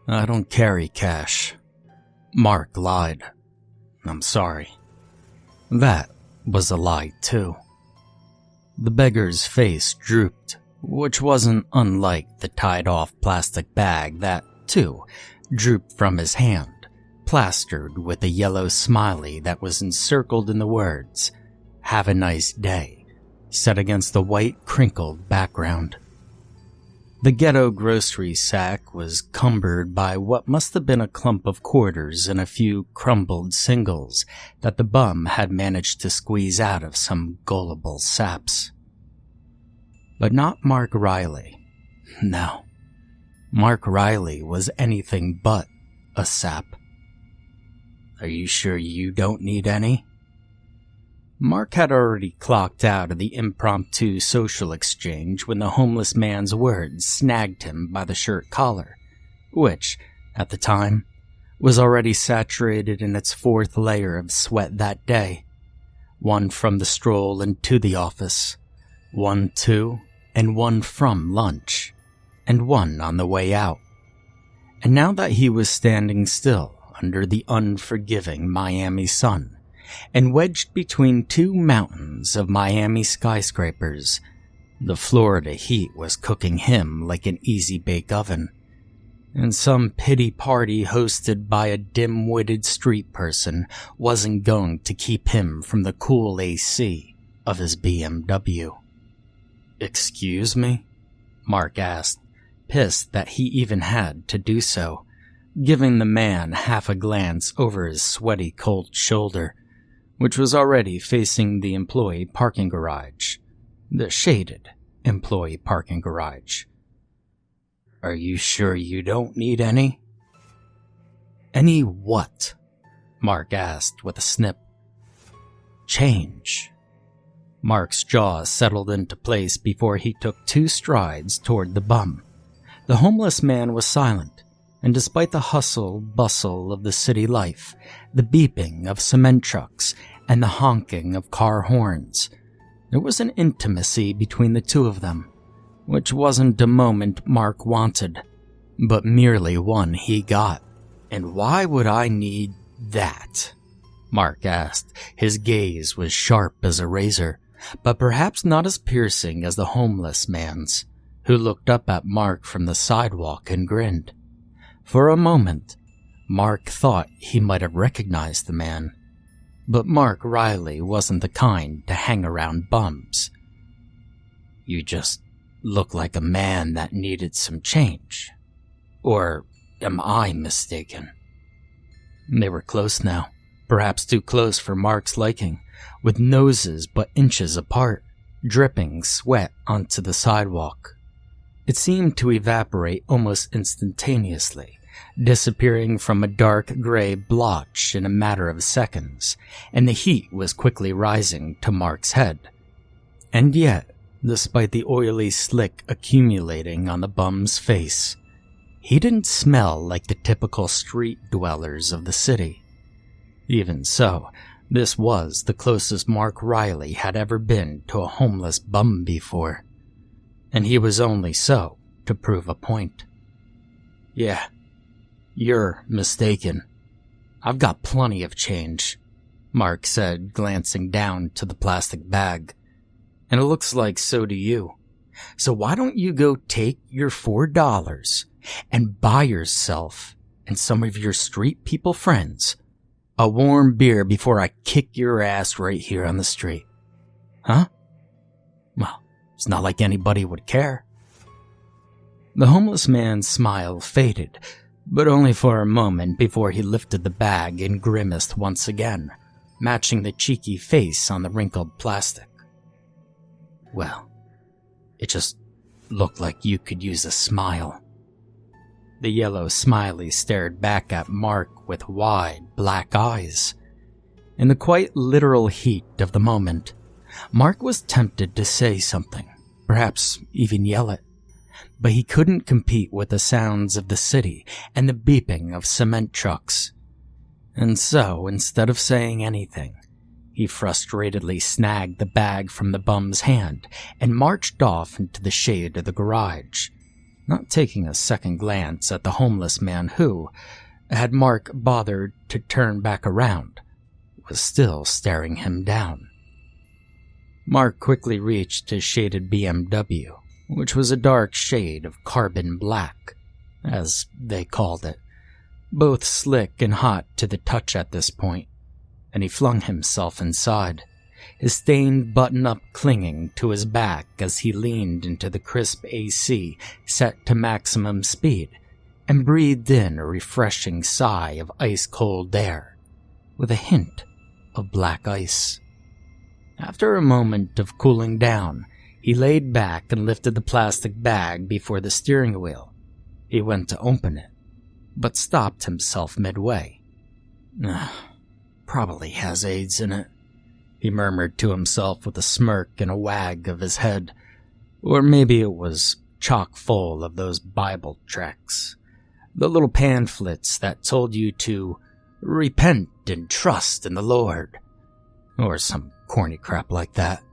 I don't carry cash. Mark lied. I'm sorry. That was a lie, too. The beggar's face drooped, which wasn't unlike the tied-off plastic bag that, too, drooped from his hand, plastered with a yellow smiley that was encircled in the words, "Have a nice day," set against the white, crinkled background. The ghetto grocery sack was cumbered by what must have been a clump of quarters and a few crumbled singles that the bum had managed to squeeze out of some gullible saps. But not Mark Riley. No. Mark Riley was anything but a sap. Are you sure you don't need any? Mark had already clocked out of the impromptu social exchange when the homeless man's words snagged him by the shirt collar, which, at the time, was already saturated in its fourth layer of sweat that day. One from the stroll into the office, one to and one from lunch, and one on the way out. And now that he was standing still under the unforgiving Miami sun, and wedged between two mountains of Miami skyscrapers, the Florida heat was cooking him like an easy-bake oven, and some pity party hosted by a dim-witted street person wasn't going to keep him from the cool AC of his BMW. "Excuse me?" Mark asked, pissed that he even had to do so, giving the man half a glance over his sweaty cold shoulder, which was already facing the employee parking garage, the shaded employee parking garage. "Are you sure you don't need any?" "Any what?" Mark asked with a snip. "Change." Mark's jaw settled into place before he took 2 strides toward the bum. The homeless man was silent, and despite the hustle-bustle of the city life, the beeping of cement trucks, and the honking of car horns, there was an intimacy between the two of them, which wasn't a moment Mark wanted, but merely one he got. "And why would I need that?" Mark asked. His gaze was sharp as a razor, but perhaps not as piercing as the homeless man's, who looked up at Mark from the sidewalk and grinned. For a moment, Mark thought he might have recognized the man, but Mark Riley wasn't the kind to hang around bums. "You just look like a man that needed some change. Or am I mistaken?" They were close now, perhaps too close for Mark's liking, with noses but inches apart, dripping sweat onto the sidewalk. It seemed to evaporate almost instantaneously, disappearing from a dark gray blotch in a matter of seconds, and the heat was quickly rising to Mark's head. And yet, despite the oily slick accumulating on the bum's face, he didn't smell like the typical street dwellers of the city. Even so, this was the closest Mark Riley had ever been to a homeless bum before, and he was only so to prove a point. "Yeah, you're mistaken. I've got plenty of change," Mark said, glancing down to the plastic bag. "And it looks like so do you. So why don't you go take your $4 and buy yourself and some of your street people friends a warm beer before I kick your ass right here on the street? Huh? Well, it's not like anybody would care." The homeless man's smile faded, but only for a moment before he lifted the bag and grimaced once again, matching the cheeky face on the wrinkled plastic. "Well, it just looked like you could use a smile." The yellow smiley stared back at Mark with wide, black eyes. In the quite literal heat of the moment, Mark was tempted to say something, perhaps even yell it, but he couldn't compete with the sounds of the city and the beeping of cement trucks. And so, instead of saying anything, he frustratedly snagged the bag from the bum's hand and marched off into the shade of the garage, not taking a second glance at the homeless man who, had Mark bothered to turn back around, was still staring him down. Mark quickly reached his shaded BMW, which was a dark shade of carbon black, as they called it, both slick and hot to the touch at this point, and he flung himself inside, his stained button-up clinging to his back as he leaned into the crisp AC set to maximum speed and breathed in a refreshing sigh of ice-cold air, with a hint of black ice. After a moment of cooling down, he laid back and lifted the plastic bag before the steering wheel. He went to open it, but stopped himself midway. Probably has AIDS in it, he murmured to himself with a smirk and a wag of his head. Or maybe it was chock full of those Bible tracts, the little pamphlets that told you to repent and trust in the Lord, or some corny crap like that.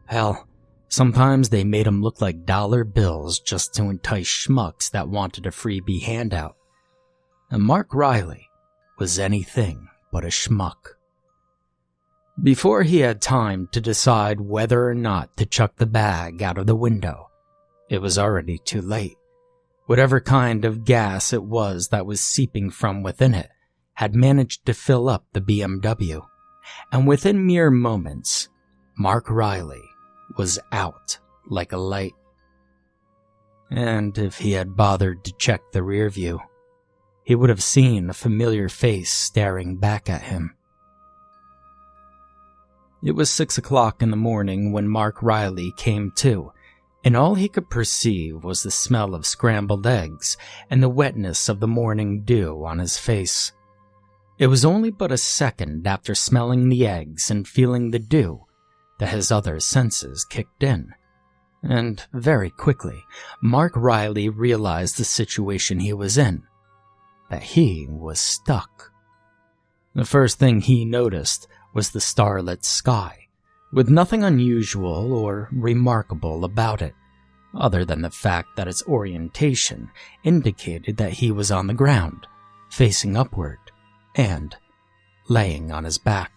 Hell, sometimes they made him look like dollar bills just to entice schmucks that wanted a freebie handout. And Mark Riley was anything but a schmuck. Before he had time to decide whether or not to chuck the bag out of the window, it was already too late. Whatever kind of gas it was that was seeping from within it had managed to fill up the BMW, and within mere moments, Mark Riley was out like a light. And if he had bothered to check the rear view, he would have seen a familiar face staring back at him. It was 6 o'clock in the morning when Mark Riley came to, and all he could perceive was the smell of scrambled eggs and the wetness of the morning dew on his face. It was only but a second after smelling the eggs and feeling the dew that his other senses kicked in. And very quickly, Mark Riley realized the situation he was in, that he was stuck. The first thing he noticed was the starlit sky, with nothing unusual or remarkable about it, other than the fact that its orientation indicated that he was on the ground, facing upward, and laying on his back.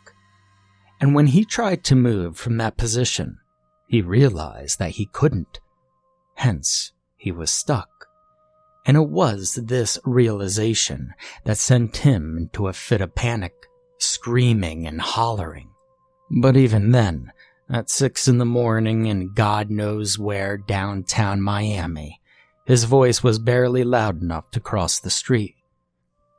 And when he tried to move from that position, he realized that he couldn't. Hence, he was stuck. And it was this realization that sent him into a fit of panic, screaming and hollering. But even then, at 6 in the morning in God knows where downtown Miami, his voice was barely loud enough to cross the street.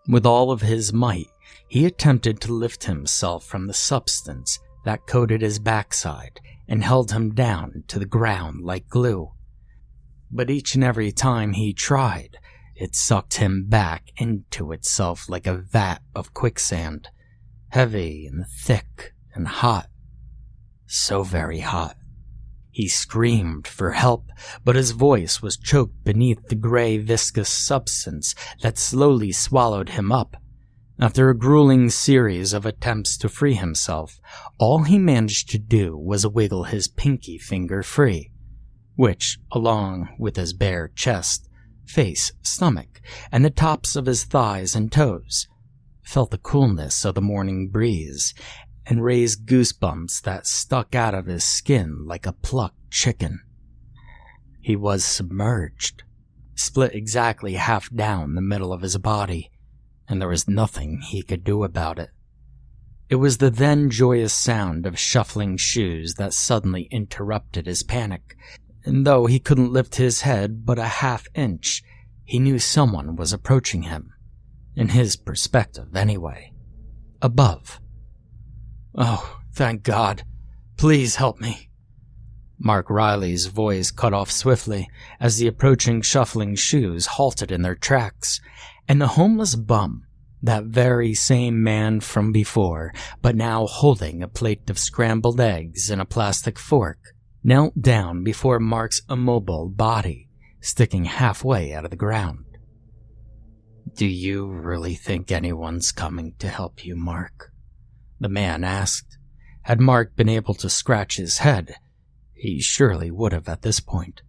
With all of his might, he attempted to lift himself from the substance that coated his backside and held him down to the ground like glue. But each and every time he tried, it sucked him back into itself like a vat of quicksand, heavy and thick and hot. So very hot. He screamed for help, but his voice was choked beneath the gray viscous substance that slowly swallowed him up. After a grueling series of attempts to free himself, all he managed to do was wiggle his pinky finger free, which, along with his bare chest, face, stomach, and the tops of his thighs and toes, felt the coolness of the morning breeze and raised goosebumps that stuck out of his skin like a plucked chicken. He was submerged, split exactly half down the middle of his body, and there was nothing he could do about it. It was the then joyous sound of shuffling shoes that suddenly interrupted his panic, and though he couldn't lift his head but a half-inch, he knew someone was approaching him, in his perspective anyway, above. "Oh, thank God. Please help me." Mark Riley's voice cut off swiftly as the approaching shuffling shoes halted in their tracks, and the homeless bum, that very same man from before, but now holding a plate of scrambled eggs and a plastic fork, knelt down before Mark's immobile body, sticking halfway out of the ground. "Do you really think anyone's coming to help you, Mark?" the man asked. Had Mark been able to scratch his head, he surely would have at this point.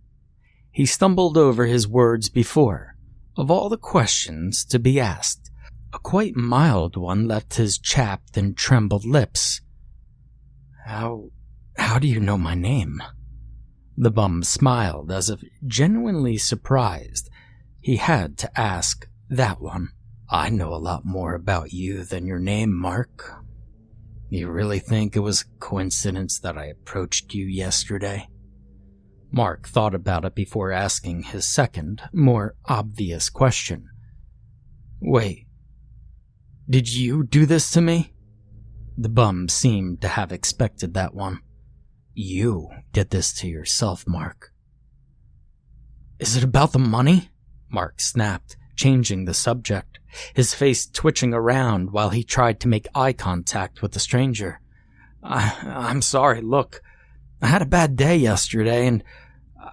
He stumbled over his words before. Of all the questions to be asked, a quite mild one left his chapped and trembled lips. How do you know my name? The bum smiled as if genuinely surprised. He had to ask that one. I know a lot more about you than your name, Mark. You really think it was a coincidence that I approached you yesterday? Mark thought about it before asking his second, more obvious question. Wait, did you do this to me? The bum seemed to have expected that one. You did this to yourself, Mark. Is it about the money? Mark snapped, changing the subject, his face twitching around while he tried to make eye contact with the stranger. I'm sorry, look, I had a bad day yesterday, and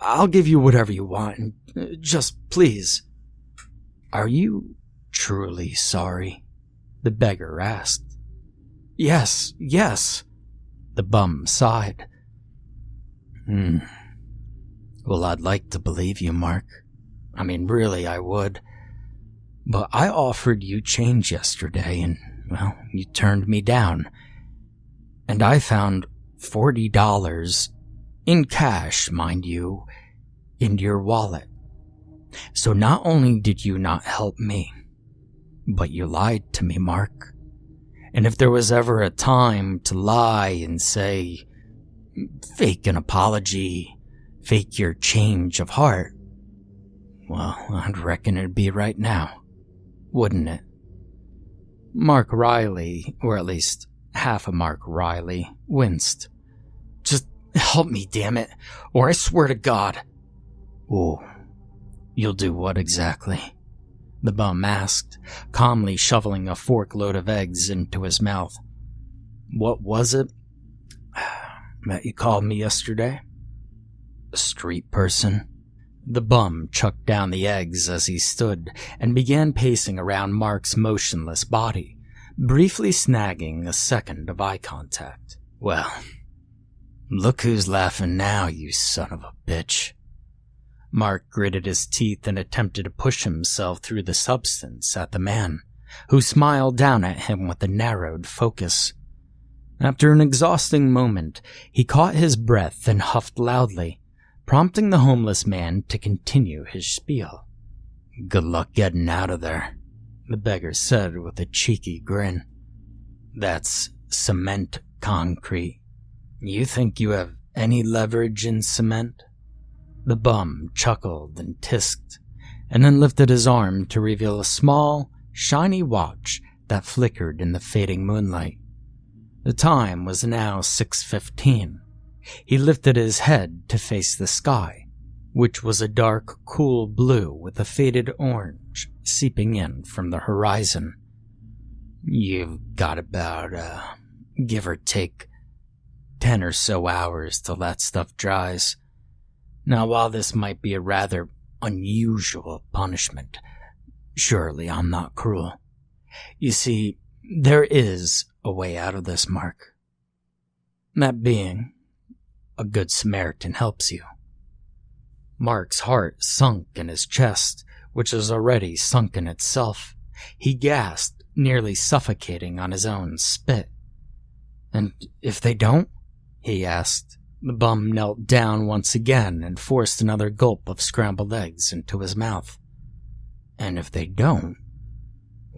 I'll give you whatever you want, just please. Are you truly sorry? The beggar asked. Yes. The bum sighed. Well, I'd like to believe you, Mark. I mean, really, I would. But I offered you change yesterday, and, well, you turned me down. And I found $40, in cash, mind you, in your wallet. So not only did you not help me, but you lied to me, Mark. And if there was ever a time to lie and say, fake an apology, fake your change of heart, well, I'd reckon it'd be right now, wouldn't it? Mark Riley, or at least half of Mark Riley, winced. Just help me, damn it, or I swear to God. Oh, you'll do what exactly? The bum asked, calmly shoveling a forkload of eggs into his mouth. What was it that you called me yesterday? A street person? The bum chucked down the eggs as he stood and began pacing around Mark's motionless body, briefly snagging a second of eye contact. Well, look who's laughing now, you son of a bitch. Mark gritted his teeth and attempted to push himself through the substance at the man, who smiled down at him with a narrowed focus. After an exhausting moment, he caught his breath and huffed loudly, prompting the homeless man to continue his spiel. Good luck getting out of there, the beggar said with a cheeky grin. That's cement concrete. You think you have any leverage in cement? The bum chuckled and tisked, and then lifted his arm to reveal a small, shiny watch that flickered in the fading moonlight. The time was now 6:15. He lifted his head to face the sky, which was a dark, cool blue with a faded orange seeping in from the horizon. You've got about, give or take, 10 or so hours till that stuff dries. Now, while this might be a rather unusual punishment, surely I'm not cruel. You see, there is a way out of this, Mark. That being, a good Samaritan helps you. Mark's heart sunk in his chest, which was already sunk in itself. He gasped, nearly suffocating on his own spit. And if they don't? He asked. The bum knelt down once again and forced another gulp of scrambled eggs into his mouth. And if they don't?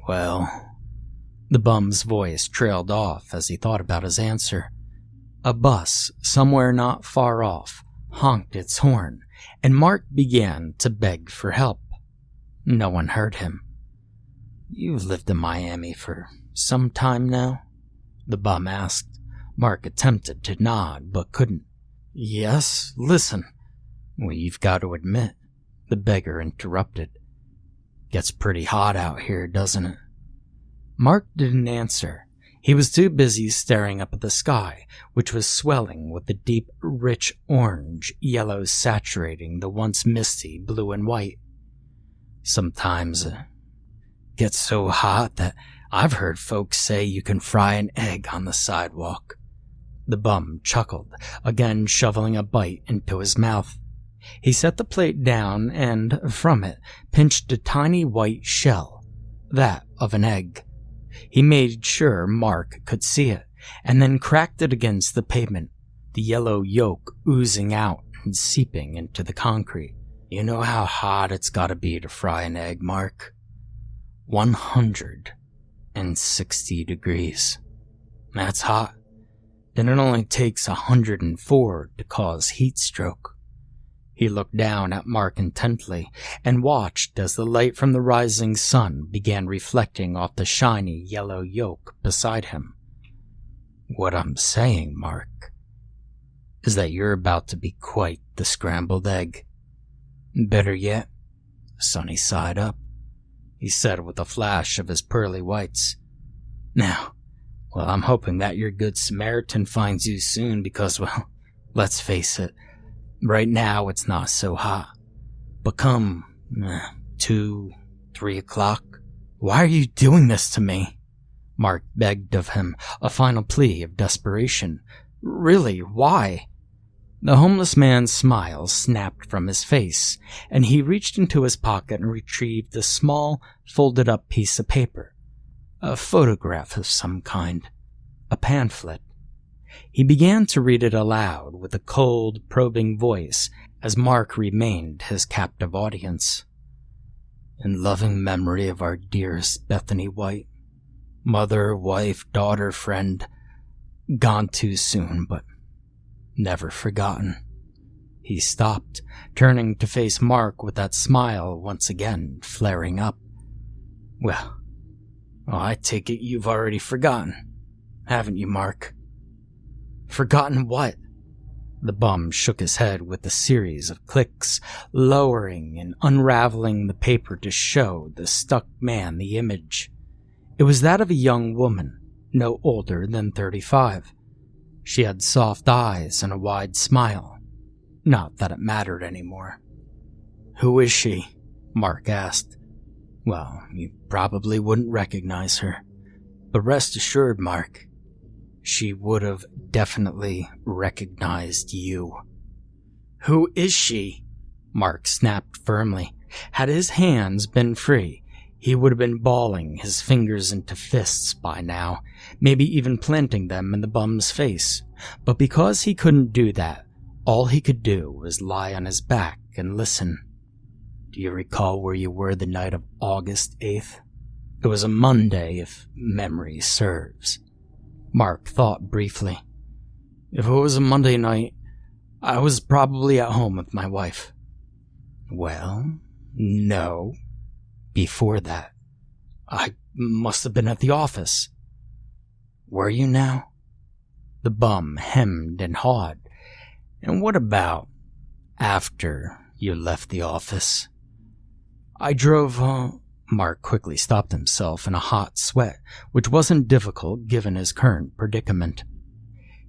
Well, the bum's voice trailed off as he thought about his answer. A bus, somewhere not far off, honked its horn, and Mark began to beg for help. No one heard him. You've lived in Miami for some time now? The bum asked. Mark attempted to nod, but couldn't. Yes, listen. Well, you've got to admit, the beggar interrupted. Gets pretty hot out here, doesn't it? Mark didn't answer. He was too busy staring up at the sky, which was swelling with the deep, rich orange, yellow saturating the once misty blue and white. Sometimes it gets so hot that I've heard folks say you can fry an egg on the sidewalk. The bum chuckled, again shoveling a bite into his mouth. He set the plate down and, from it, pinched a tiny white shell, that of an egg. He made sure Mark could see it, and then cracked it against the pavement, the yellow yolk oozing out and seeping into the concrete. You know how hot it's gotta be to fry an egg, Mark? 160 degrees. That's hot. Then it only takes 104 to cause heat stroke. He looked down at Mark intently and watched as the light from the rising sun began reflecting off the shiny yellow yolk beside him. What I'm saying, Mark, is that you're about to be quite the scrambled egg. Better yet, sunny side up, he said with a flash of his pearly whites. Now, well, I'm hoping that your good Samaritan finds you soon because, well, let's face it, right now it's not so hot. But come 2, 3 o'clock, why are you doing this to me? Mark begged of him, a final plea of desperation. Really, why? The homeless man's smile snapped from his face, and he reached into his pocket and retrieved a small, folded-up piece of paper. A photograph of some kind. A pamphlet. He began to read it aloud with a cold, probing voice as Mark remained his captive audience. In loving memory of our dearest Bethany White, mother, wife, daughter, friend, gone too soon, but never forgotten. He stopped, turning to face Mark with that smile once again flaring up. Well, I take it you've already forgotten, haven't you, Mark? Forgotten what? The bum shook his head with a series of clicks, lowering and unraveling the paper to show the stuck man the image. It was that of a young woman, no older than 35. She had soft eyes and a wide smile. Not that it mattered anymore. Who is she? Mark asked. Well, you probably wouldn't recognize her. But rest assured, Mark, she would have definitely recognized you. Who is she? Mark snapped firmly. Had his hands been free, he would have been balling his fingers into fists by now, maybe even planting them in the bum's face. But because he couldn't do that, all he could do was lie on his back and listen. Do you recall where you were the night of August 8th? It was a Monday, if memory serves. Mark thought briefly. If it was a Monday night, I was probably at home with my wife. Well, no. Before that, I must have been at the office. Were you now? The bum hemmed and hawed. And what about after you left the office? I drove home. Mark quickly stopped himself in a hot sweat, which wasn't difficult given his current predicament.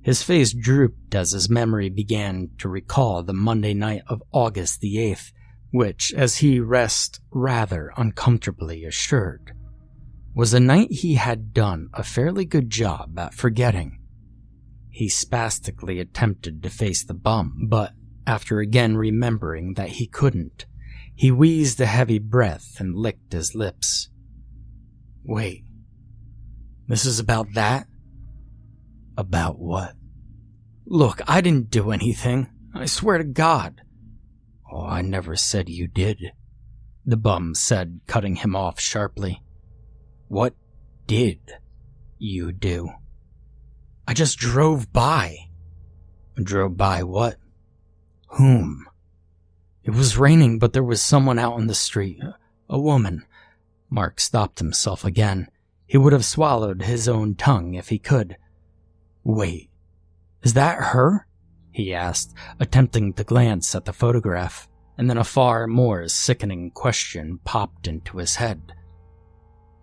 His face drooped as his memory began to recall the Monday night of August the 8th, which, as he rest rather uncomfortably assured, was a night he had done a fairly good job at forgetting. He spastically attempted to face the bum, but after again remembering that he couldn't, he wheezed a heavy breath and licked his lips. Wait, this is about that? About what? Look, I didn't do anything. I swear to God. Oh, I never said you did, the bum said, cutting him off sharply. What did you do? I just drove by. Drove by what? Whom? It was raining, but there was someone out on the street. A woman. Mark stopped himself again. He would have swallowed his own tongue if he could. Wait, is that her? He asked, attempting to glance at the photograph, and then a far more sickening question popped into his head.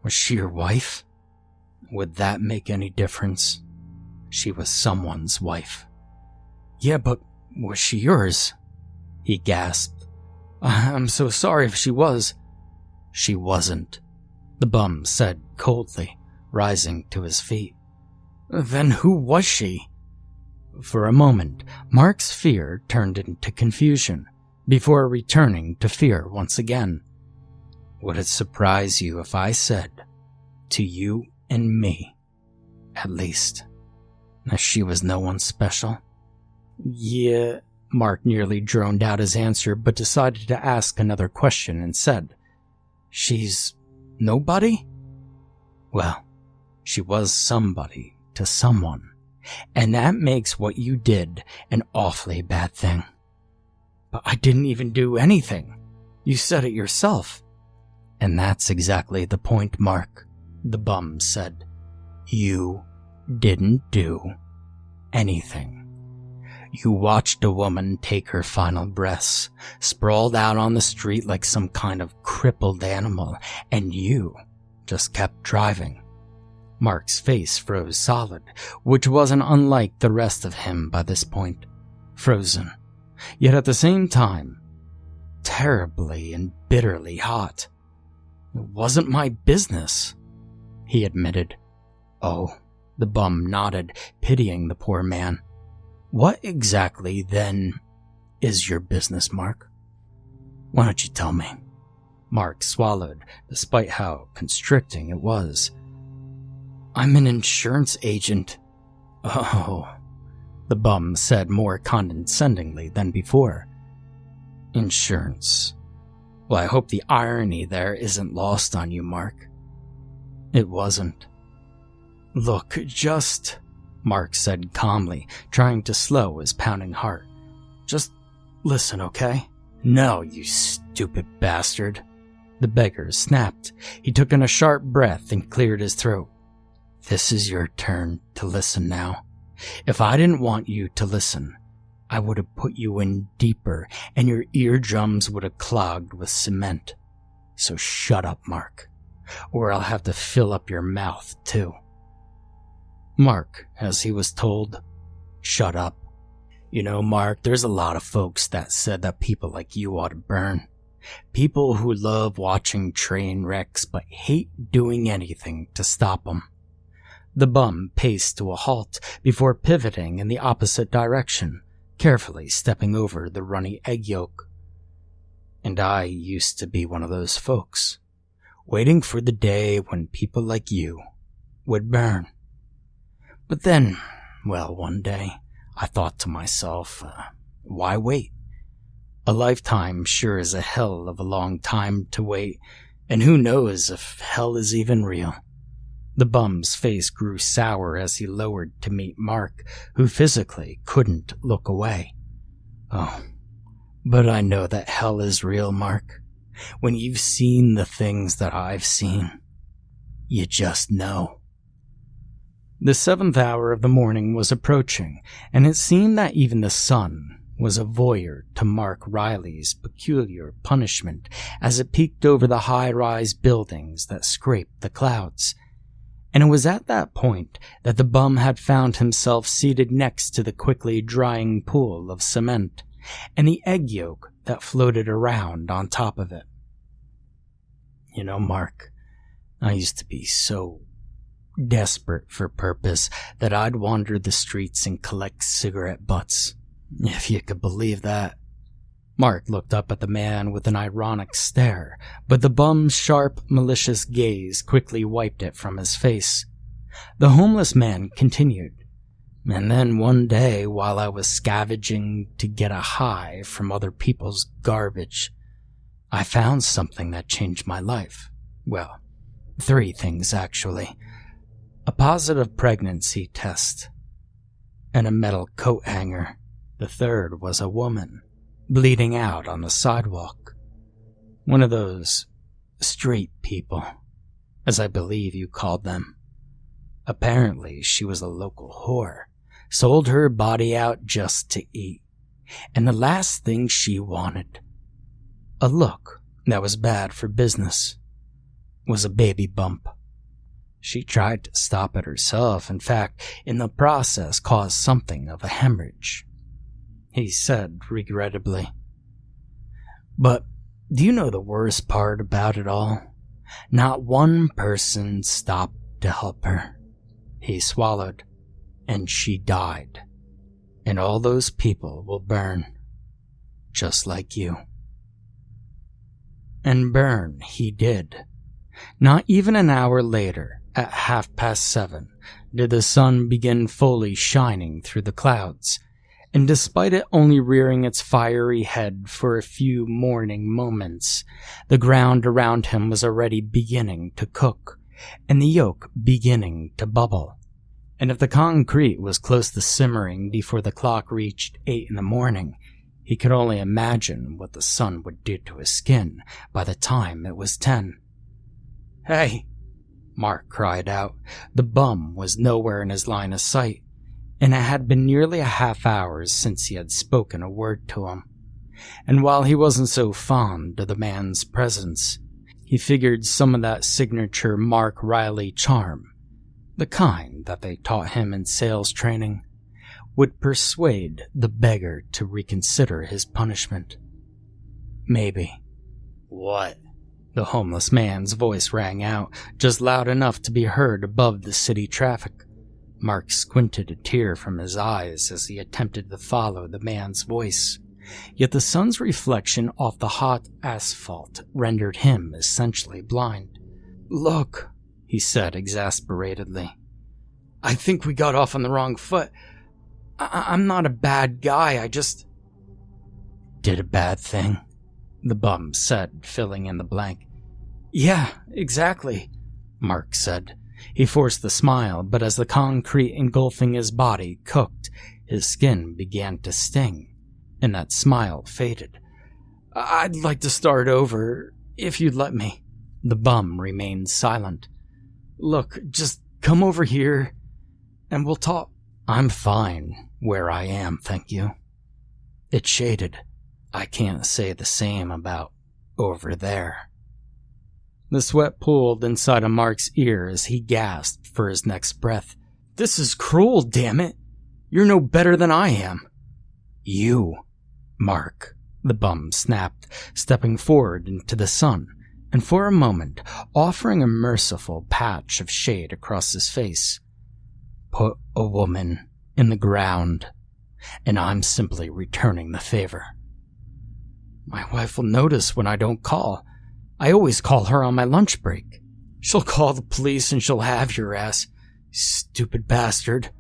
Was she your wife? Would that make any difference? She was someone's wife. Yeah, but was she yours? He gasped. I'm so sorry if she was. She wasn't, the bum said coldly, rising to his feet. Then who was she? For a moment, Mark's fear turned into confusion. before returning to fear once again. Would it surprise you if I said, to you and me, at least, that she was no one special? Yeah, Mark nearly droned out his answer, but decided to ask another question and said, she's nobody? Well, she was somebody to someone, and that makes what you did an awfully bad thing. But I didn't even do anything. You said it yourself. And that's exactly the point, Mark, the bum said. You didn't do anything. You watched a woman take her final breaths, sprawled out on the street like some kind of crippled animal, and you just kept driving. Mark's face froze solid, which wasn't unlike the rest of him by this point. Frozen, yet at the same time, terribly and bitterly hot. It wasn't my business, he admitted. Oh, the bum nodded, pitying the poor man. What exactly, then, is your business, Mark? Why don't you tell me? Mark swallowed, despite how constricting it was. I'm an insurance agent. Oh, the bum said more condescendingly than before. Insurance. Well, I hope the irony there isn't lost on you, Mark. It wasn't. Look, Mark said calmly, trying to slow his pounding heart. Just listen, okay? No, you stupid bastard. The beggar snapped. He took in a sharp breath and cleared his throat. This is your turn to listen now. If I didn't want you to listen, I would have put you in deeper and your eardrums would have clogged with cement. So shut up, Mark, or I'll have to fill up your mouth too. Mark, as he was told, shut up. You know, Mark, there's a lot of folks that said that people like you ought to burn. People who love watching train wrecks but hate doing anything to stop them. The bum paced to a halt before pivoting in the opposite direction, carefully stepping over the runny egg yolk. And I used to be one of those folks, waiting for the day when people like you would burn. But then, well, one day, I thought to myself, why wait? A lifetime sure is a hell of a long time to wait, and who knows if hell is even real. The bum's face grew sour as he lowered to meet Mark, who physically couldn't look away. Oh, but I know that hell is real, Mark. When you've seen the things that I've seen, you just know. The 7th hour of the morning was approaching, and it seemed that even the sun was a voyeur to Mark Riley's peculiar punishment as it peeked over the high-rise buildings that scraped the clouds. And it was at that point that the bum had found himself seated next to the quickly drying pool of cement, and the egg yolk that floated around on top of it. You know, Mark, I used to be so desperate for purpose that I'd wander the streets and collect cigarette butts, if you could believe that. Mark looked up at the man with an ironic stare, but the bum's sharp, malicious gaze quickly wiped it from his face. The homeless man continued, and then one day, while I was scavenging to get a high from other people's garbage, I found something that changed my life. Well, 3 things actually. A positive pregnancy test, and a metal coat hanger. The 3rd was a woman, bleeding out on the sidewalk. One of those street people, as I believe you called them. Apparently she was a local whore, sold her body out just to eat, and the last thing she wanted, a look that was bad for business, was a baby bump. She tried to stop it herself, in fact, in the process caused something of a hemorrhage, he said regrettably. But do you know the worst part about it all? Not one person stopped to help her. He swallowed, and she died. And all those people will burn. just like you. And burn he did. Not even an hour later, at 7:30, did the sun begin fully shining through the clouds, and despite it only rearing its fiery head for a few morning moments, the ground around him was already beginning to cook, and the yolk beginning to bubble. And if the concrete was close to simmering before the clock reached 8 in the morning, he could only imagine what the sun would do to his skin by the time it was 10. "Hey!" Mark cried out. The bum was nowhere in his line of sight, and it had been nearly a half hour since he had spoken a word to him. And while he wasn't so fond of the man's presence, he figured some of that signature Mark Riley charm, the kind that they taught him in sales training, would persuade the beggar to reconsider his punishment. Maybe. "What?" The homeless man's voice rang out, just loud enough to be heard above the city traffic. Mark squinted a tear from his eyes as he attempted to follow the man's voice, yet the sun's reflection off the hot asphalt rendered him essentially blind. "Look," he said exasperatedly. "I think we got off on the wrong foot. I'm not a bad guy, I just..." "Did a bad thing?" the bum said, filling in the blank. "Yeah, exactly," Mark said. He forced the smile, but as the concrete engulfing his body cooked, his skin began to sting, and that smile faded. "I'd like to start over, if you'd let me." The bum remained silent. "Look, just come over here, and we'll talk." "I'm fine where I am, thank you." It shaded. "I can't say the same about over there." The sweat pooled inside of Mark's ear as he gasped for his next breath. "This is cruel, damn it! You're no better than I am." "You, Mark," the bum snapped, stepping forward into the sun, and for a moment offering a merciful patch of shade across his face. "Put a woman in the ground, and I'm simply returning the favor." "My wife will notice when I don't call. I always call her on my lunch break. She'll call the police and she'll have your ass. Stupid bastard."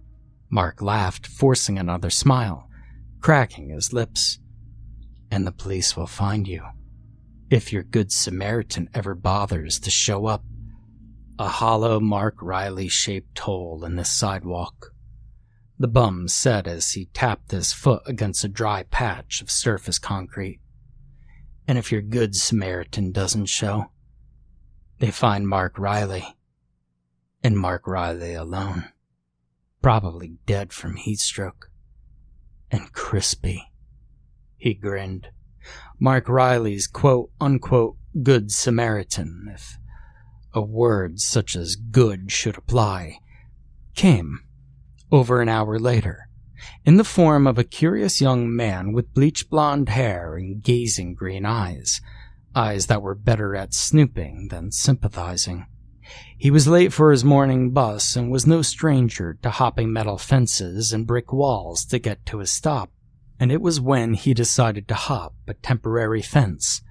Mark laughed, forcing another smile, cracking his lips. "And the police will find you, if your good Samaritan ever bothers to show up." A hollow Mark Riley-shaped hole in the sidewalk, the bum said as he tapped his foot against a dry patch of surface concrete. "And if your good Samaritan doesn't show, they find Mark Riley, and Mark Riley alone, probably dead from heatstroke. And crispy." He grinned. Mark Riley's quote-unquote good Samaritan, if a word such as good should apply, came over an hour later, in the form of a curious young man with bleached blonde hair and gazing green eyes that were better at snooping than sympathizing. He was late for his morning bus and was no stranger to hopping metal fences and brick walls to get to his stop, and it was when he decided to hop a temporary fence,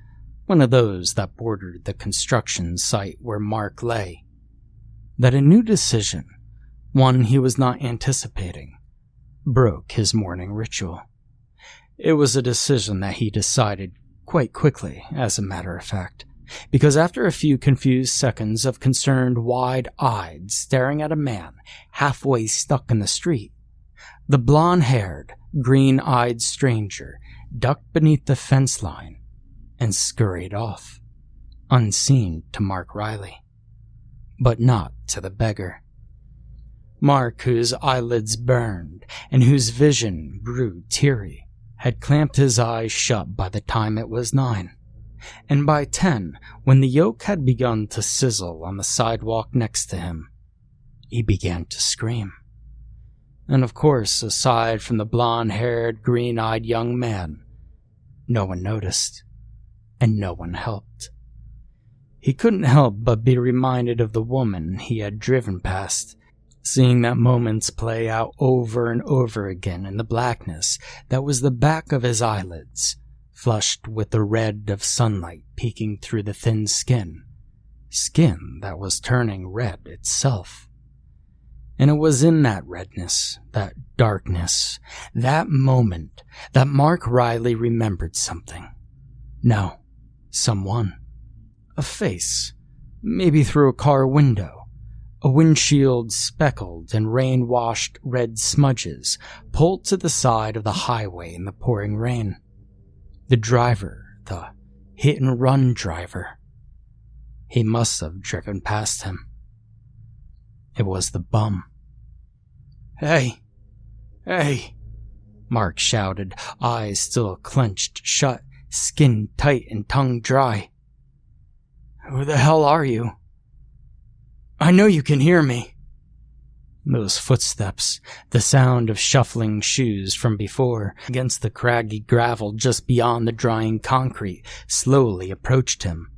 one of those that bordered the construction site where Mark lay, that a new decision, one he was not anticipating, broke his morning ritual. It was a decision that he decided quite quickly, as a matter of fact, because after a few confused seconds of concerned wide-eyed staring at a man halfway stuck in the street, the blonde-haired, green-eyed stranger ducked beneath the fence line and scurried off, unseen to Mark Riley, but not to the beggar. Mark, whose eyelids burned and whose vision grew teary, had clamped his eyes shut by the time it was 9, and by 10, when the yolk had begun to sizzle on the sidewalk next to him, he began to scream. And of course, aside from the blonde-haired, green-eyed young man, no one noticed, and no one helped. He couldn't help but be reminded of the woman he had driven past, seeing that moments play out over and over again in the blackness that was the back of his eyelids, flushed with the red of sunlight peeking through the thin skin. Skin that was turning red itself. And it was in that redness, that darkness, that moment, that Mark Riley remembered something. No, someone. A face, maybe through a car window. A windshield speckled in rain-washed red smudges pulled to the side of the highway in the pouring rain. The driver, the hit-and-run driver. He must have driven past him. It was the bum. "Hey! Hey!" Mark shouted, eyes still clenched shut, skin tight and tongue dry. "Who the hell are you? I know you can hear me." Those footsteps, the sound of shuffling shoes from before, against the craggy gravel just beyond the drying concrete, slowly approached him,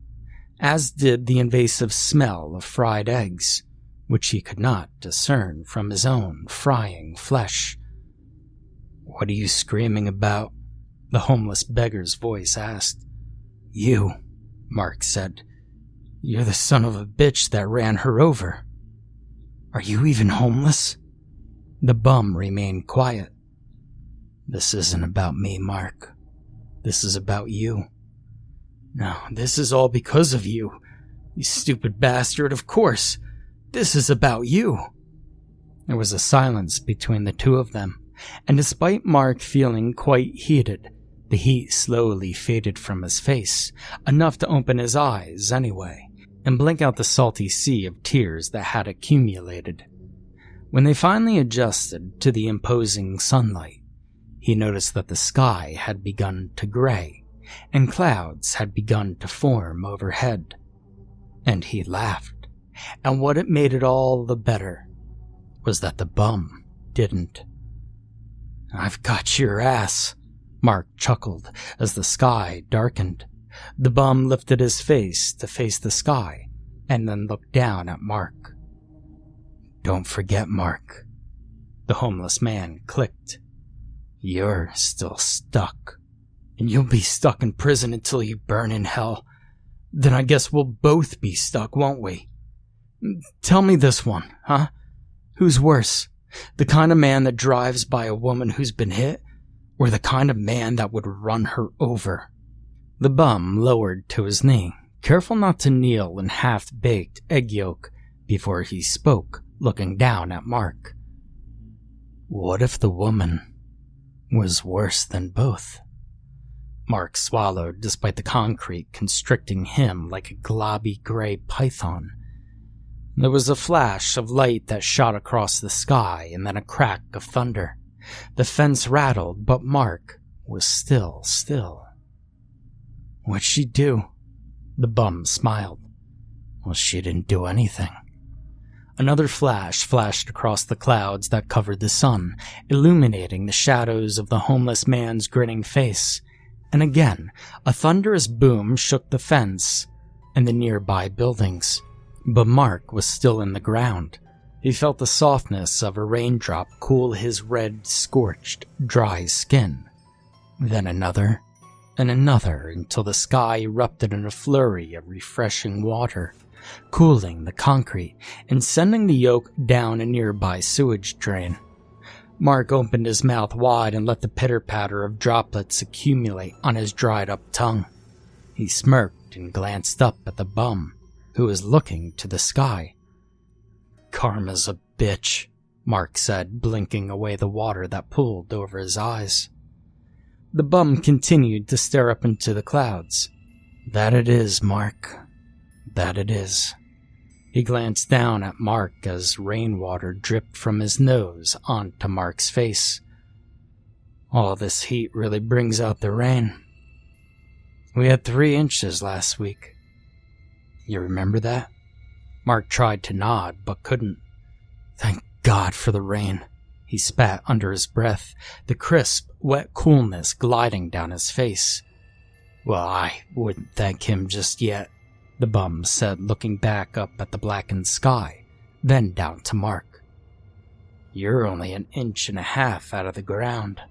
as did the invasive smell of fried eggs, which he could not discern from his own frying flesh. "What are you screaming about?" the homeless beggar's voice asked. "You," Mark said. "You're the son of a bitch that ran her over. Are you even homeless?" The bum remained quiet. "This isn't about me, Mark. This is about you." "No, this is all because of you. You stupid bastard, of course. This is about you." There was a silence between the two of them, and despite Mark feeling quite heated, the heat slowly faded from his face, enough to open his eyes anyway, and blink out the salty sea of tears that had accumulated. When they finally adjusted to the imposing sunlight, he noticed that the sky had begun to gray, and clouds had begun to form overhead. And he laughed. And what it made it all the better was that the bum didn't. "I've got your ass," Mark chuckled as the sky darkened. The bum lifted his face to face the sky and then looked down at Mark. "Don't forget, Mark," the homeless man clicked. "You're still stuck, and you'll be stuck in prison until you burn in hell. Then I guess we'll both be stuck, won't we? Tell me this one, huh? Who's worse? The kind of man that drives by a woman who's been hit, or the kind of man that would run her over?" The bum lowered to his knee, careful not to kneel in half-baked egg yolk, before he spoke, looking down at Mark. "What if the woman was worse than both?" Mark swallowed, despite the concrete constricting him like a globby gray python. There was a flash of light that shot across the sky, and then a crack of thunder. The fence rattled, but Mark was still. "What'd she do?" The bum smiled. "Well, she didn't do anything." Another flash flashed across the clouds that covered the sun, illuminating the shadows of the homeless man's grinning face. And again, a thunderous boom shook the fence and the nearby buildings. But Mark was still in the ground. He felt the softness of a raindrop cool his red, scorched, dry skin. Then another, and another, until the sky erupted in a flurry of refreshing water, cooling the concrete and sending the yolk down a nearby sewage drain. Mark opened his mouth wide and let the pitter-patter of droplets accumulate on his dried-up tongue. He smirked and glanced up at the bum, who was looking to the sky. "Karma's a bitch," Mark said, blinking away the water that pooled over his eyes. The bum continued to stare up into the clouds. "That it is, Mark. That it is." He glanced down at Mark as rainwater dripped from his nose onto Mark's face. "All this heat really brings out the rain. We had 3 inches last week. You remember that?" Mark tried to nod, but couldn't. "Thank God for the rain," he spat under his breath, the crisp, wet coolness gliding down his face. "Well, I wouldn't thank him just yet," the bum said, looking back up at the blackened sky, then down to Mark. "You're only 1.5 inches out of the ground."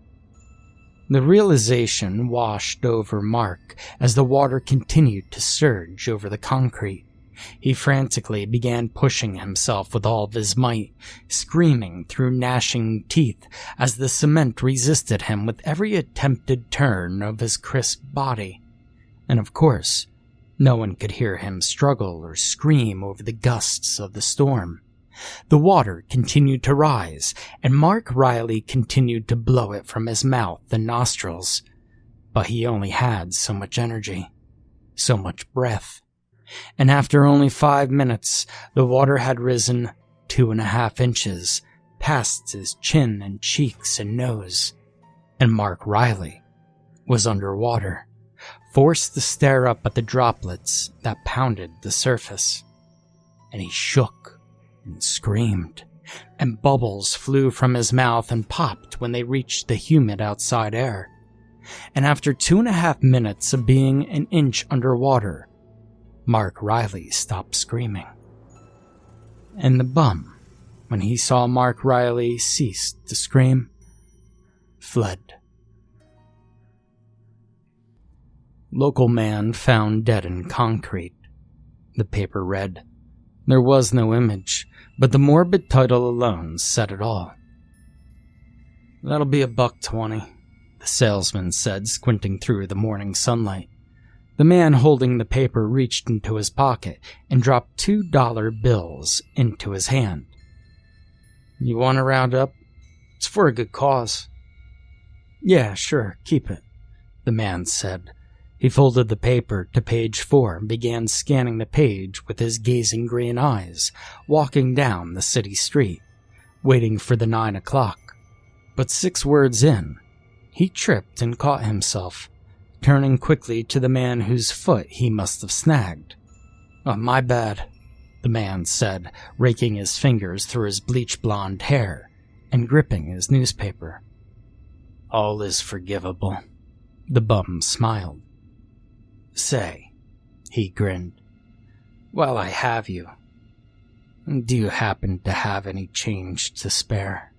The realization washed over Mark as the water continued to surge over the concrete. He frantically began pushing himself with all of his might, screaming through gnashing teeth as the cement resisted him with every attempted turn of his crisp body. And of course, no one could hear him struggle or scream over the gusts of the storm. The water continued to rise, and Mark Riley continued to blow it from his mouth and nostrils. But he only had so much energy, so much breath. And after only 5 minutes, the water had risen 2.5 inches, past his chin and cheeks and nose. And Mark Riley was underwater, forced to stare up at the droplets that pounded the surface. And he shook and screamed, and bubbles flew from his mouth and popped when they reached the humid outside air. And after 2.5 minutes of being an inch underwater, Mark Riley stopped screaming. And the bum, when he saw Mark Riley cease to scream, fled. Local man found dead in concrete. The paper read. There was no image, but the morbid title alone said it all. That'll be $1.20, the salesman said, squinting through the morning sunlight. The man holding the paper reached into his pocket and dropped $2 bills into his hand. You want to round up? It's for a good cause. Yeah, sure, keep it, the man said. He folded the paper to page 4 and began scanning the page with his gazing green eyes, walking down the city street, waiting for the 9 o'clock. But 6 words in, he tripped and caught himself, turning quickly to the man whose foot he must have snagged. Oh, my bad, the man said, raking his fingers through his bleach-blonde hair and gripping his newspaper. All is forgivable, the bum smiled. Say, he grinned, while I have you, do you happen to have any change to spare?